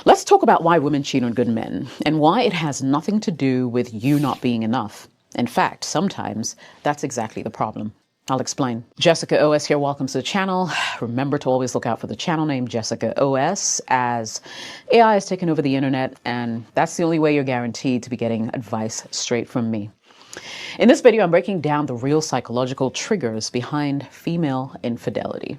Let's talk about why women cheat on good men and why it has nothing to do with you not being enough. In fact, sometimes that's exactly the problem. I'll explain. Jessica OS here. Welcome to the channel. Remember to always look out for the channel name Jessica OS, as AI has taken over the internet, and that's the only way you're guaranteed to be getting advice straight from me. In this video, I'm breaking down the real psychological triggers behind female infidelity.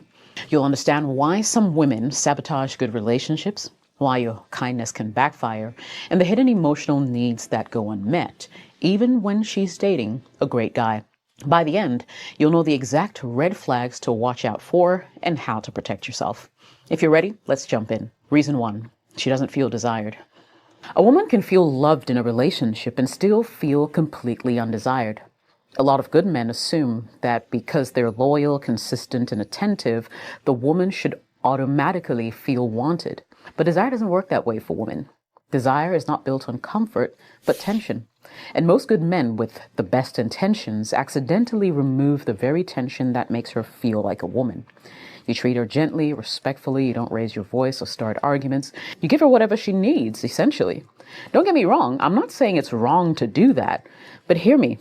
You'll understand why some women sabotage good relationships, why your kindness can backfire, and the hidden emotional needs that go unmet, even when she's dating a great guy. By the end, you'll know the exact red flags to watch out for and how to protect yourself. If you're ready, let's jump in. Reason 1, she doesn't feel desired. A woman can feel loved in a relationship and still feel completely undesired. A lot of good men assume that because they're loyal, consistent, and attentive, the woman should automatically feel wanted. But desire doesn't work that way for women. Desire is not built on comfort, but tension. And most good men with the best intentions accidentally remove the very tension that makes her feel like a woman. You treat her gently, respectfully, you don't raise your voice or start arguments. You give her whatever she needs, essentially. Don't get me wrong, I'm not saying it's wrong to do that, but hear me.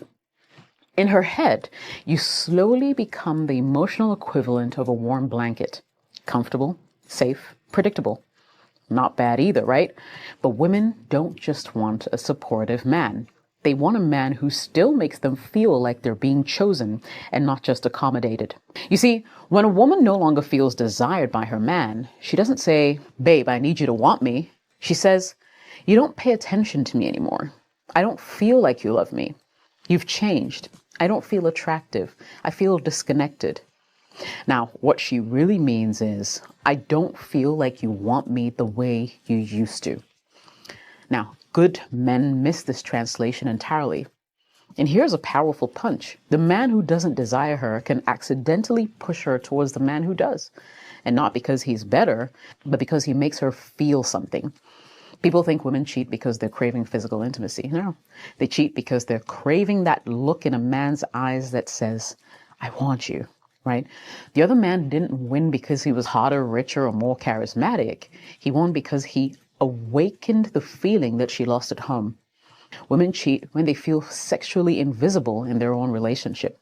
In her head, you slowly become the emotional equivalent of a warm blanket. Comfortable, safe, predictable. Not bad either, right? But women don't just want a supportive man. They want a man who still makes them feel like they're being chosen and not just accommodated. You see, when a woman no longer feels desired by her man, she doesn't say, "Babe, I need you to want me." She says, "You don't pay attention to me anymore. I don't feel like you love me. You've changed. I don't feel attractive. I feel disconnected." Now, what she really means is, "I don't feel like you want me the way you used to." Now, good men miss this translation entirely. And here's a powerful punch. The man who doesn't desire her can accidentally push her towards the man who does. And not because he's better, but because he makes her feel something. People think women cheat because they're craving physical intimacy. No, they cheat because they're craving that look in a man's eyes that says, "I want you." Right? The other man didn't win because he was hotter, richer, or more charismatic. He won because he awakened the feeling that she lost at home. Women cheat when they feel sexually invisible in their own relationship.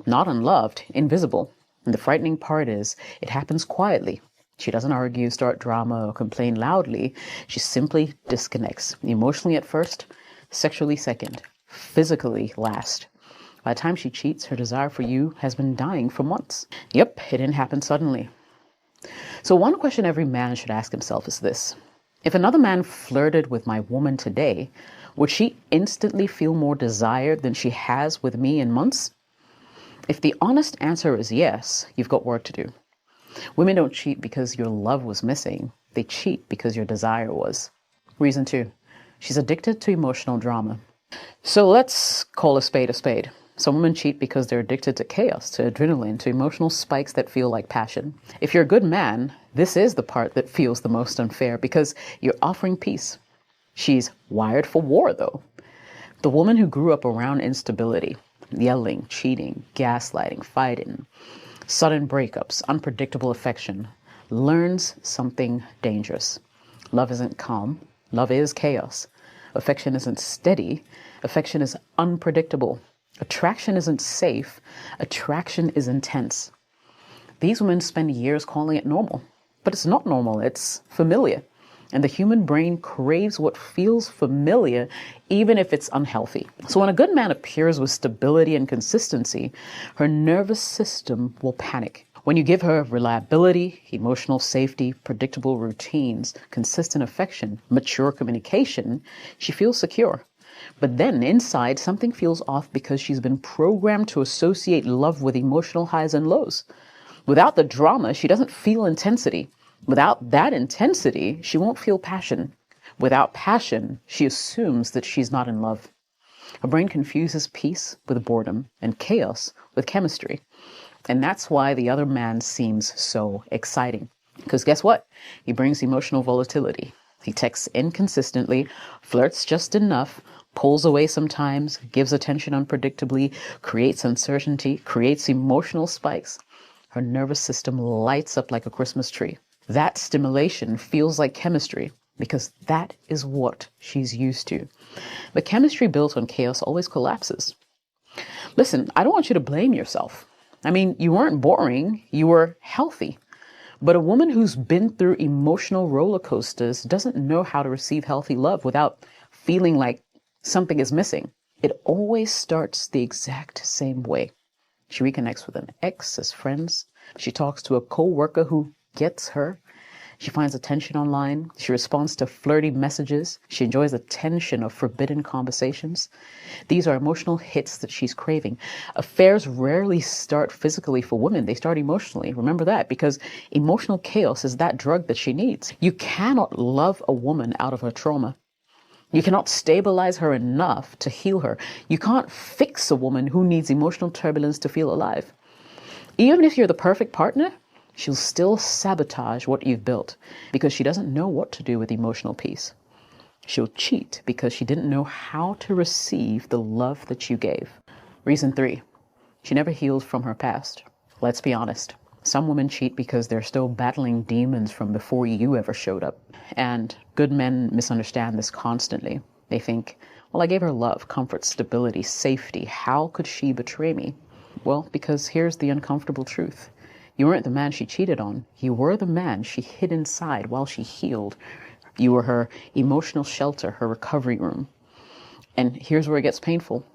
Not unloved, invisible. And the frightening part is, it happens quietly. She doesn't argue, start drama, or complain loudly. She simply disconnects. Emotionally at first, sexually second, physically last. By the time she cheats, her desire for you has been dying for months. Yep, it didn't happen suddenly. So one question every man should ask himself is this. If another man flirted with my woman today, would she instantly feel more desired than she has with me in months? If the honest answer is yes, you've got work to do. Women don't cheat because your love was missing. They cheat because your desire was. Reason 2, she's addicted to emotional drama. So let's call a spade a spade. Some women cheat because they're addicted to chaos, to adrenaline, to emotional spikes that feel like passion. If you're a good man, this is the part that feels the most unfair because you're offering peace. She's wired for war, though. The woman who grew up around instability, yelling, cheating, gaslighting, fighting, sudden breakups, unpredictable affection, learns something dangerous. Love isn't calm. Love is chaos. Affection isn't steady. Affection is unpredictable. Attraction isn't safe. Attraction is intense. These women spend years calling it normal, but it's not normal. It's familiar. And the human brain craves what feels familiar, even if it's unhealthy. So when a good man appears with stability and consistency, her nervous system will panic. When you give her reliability, emotional safety, predictable routines, consistent affection, mature communication, she feels secure. But then inside, something feels off because she's been programmed to associate love with emotional highs and lows. Without the drama, she doesn't feel intensity. Without that intensity, she won't feel passion. Without passion, she assumes that she's not in love. Her brain confuses peace with boredom and chaos with chemistry. And that's why the other man seems so exciting. Because guess what? He brings emotional volatility. He texts inconsistently, flirts just enough, pulls away sometimes, gives attention unpredictably, creates uncertainty, creates emotional spikes. Her nervous system lights up like a Christmas tree. That stimulation feels like chemistry, because that is what she's used to. But chemistry built on chaos always collapses. Listen, I don't want you to blame yourself. I mean, you weren't boring, you were healthy. But a woman who's been through emotional roller coasters doesn't know how to receive healthy love without feeling like something is missing. It always starts the exact same way. She reconnects with an ex as friends. She talks to a co-worker who gets her. She finds attention online. She responds to flirty messages. She enjoys the tension of forbidden conversations. These are emotional hits that she's craving. Affairs rarely start physically for women. They start emotionally. Remember that, because emotional chaos is that drug that she needs. You cannot love a woman out of her trauma. You cannot stabilize her enough to heal her. You can't fix a woman who needs emotional turbulence to feel alive. Even if you're the perfect partner, she'll still sabotage what you've built because she doesn't know what to do with emotional peace. She'll cheat because she didn't know how to receive the love that you gave. Reason 3, she never healed from her past. Let's be honest. Some women cheat because they're still battling demons from before you ever showed up. And good men misunderstand this constantly. They think, well, I gave her love, comfort, stability, safety. How could she betray me? Well, because here's the uncomfortable truth. You weren't the man she cheated on. You were the man she hid inside while she healed. You were her emotional shelter, her recovery room. And here's where it gets painful.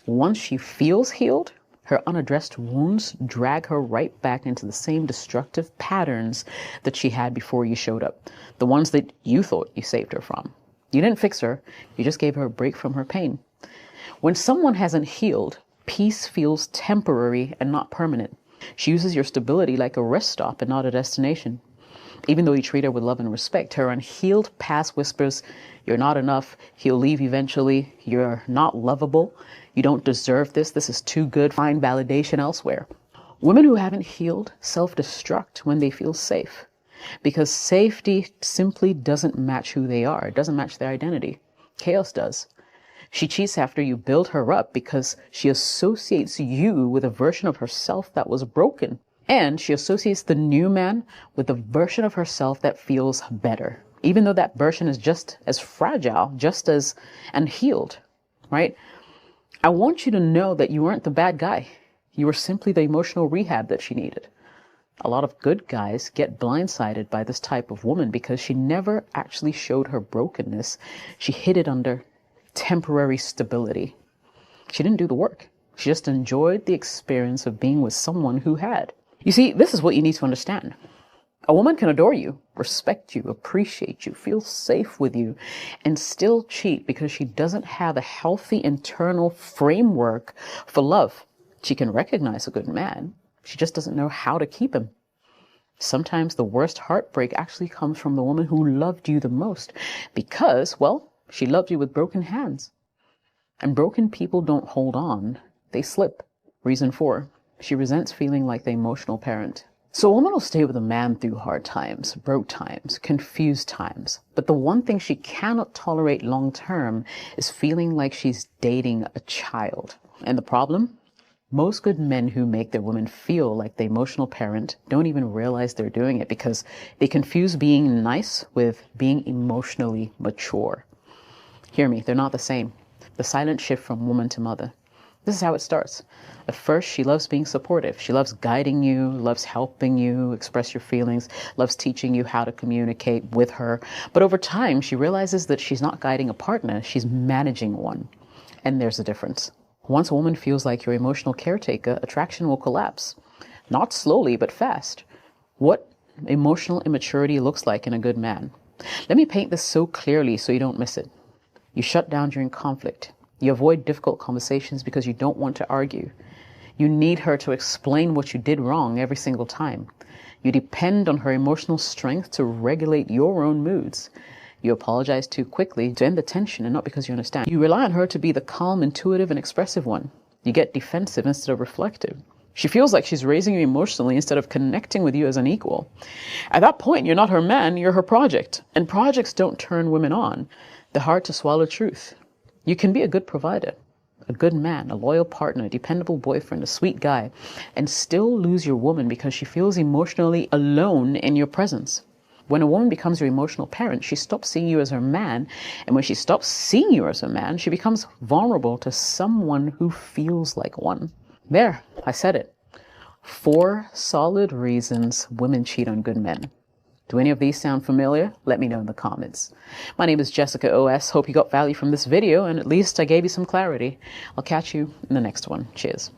Once she feels healed, her unaddressed wounds drag her right back into the same destructive patterns that she had before you showed up. The ones that you thought you saved her from. You didn't fix her. You just gave her a break from her pain. When someone hasn't healed, peace feels temporary and not permanent. She uses your stability like a rest stop and not a destination. Even though you treat her with love and respect, her unhealed past whispers, you're not enough, he'll leave eventually, you're not lovable, you don't deserve this, this is too good, find validation elsewhere. Women who haven't healed self-destruct when they feel safe, because safety simply doesn't match who they are. It doesn't match their identity. Chaos does. She cheats after you build her up because she associates you with a version of herself that was broken. And she associates the new man with a version of herself that feels better, even though that version is just as fragile, just as unhealed, right? I want you to know that you weren't the bad guy. You were simply the emotional rehab that she needed. A lot of good guys get blindsided by this type of woman because she never actually showed her brokenness. She hid it under temporary stability. She didn't do the work. She just enjoyed the experience of being with someone who had. You see, this is what you need to understand. A woman can adore you, respect you, appreciate you, feel safe with you, and still cheat because she doesn't have a healthy internal framework for love. She can recognize a good man. She just doesn't know how to keep him. Sometimes the worst heartbreak actually comes from the woman who loved you the most because, well, she loved you with broken hands. And broken people don't hold on, they slip. Reason 4, she resents feeling like the emotional parent. So a woman will stay with a man through hard times, broke times, confused times. But the one thing she cannot tolerate long term is feeling like she's dating a child. And the problem? Most good men who make their women feel like the emotional parent don't even realize they're doing it because they confuse being nice with being emotionally mature. Hear me, they're not the same. The silent shift from woman to mother. This is how it starts. At first, she loves being supportive. She loves guiding you, loves helping you express your feelings, loves teaching you how to communicate with her. But over time, she realizes that she's not guiding a partner, she's managing one. And there's a difference. Once a woman feels like your emotional caretaker, attraction will collapse. Not slowly, but fast. What emotional immaturity looks like in a good man. Let me paint this so clearly so you don't miss it. You shut down during conflict. You avoid difficult conversations because you don't want to argue. You need her to explain what you did wrong every single time. You depend on her emotional strength to regulate your own moods. You apologize too quickly to end the tension and not because you understand. You rely on her to be the calm, intuitive, and expressive one. You get defensive instead of reflective. She feels like she's raising you emotionally instead of connecting with you as an equal. At that point, you're not her man, you're her project. And projects don't turn women on. The hard to swallow truth. You can be a good provider, a good man, a loyal partner, a dependable boyfriend, a sweet guy, and still lose your woman because she feels emotionally alone in your presence. When a woman becomes your emotional parent, she stops seeing you as her man. And when she stops seeing you as her man, she becomes vulnerable to someone who feels like one. There, I said it. 4 solid reasons women cheat on good men. Do any of these sound familiar? Let me know in the comments. My name is Jessica OS. Hope you got value from this video, and at least I gave you some clarity. I'll catch you in the next one. Cheers.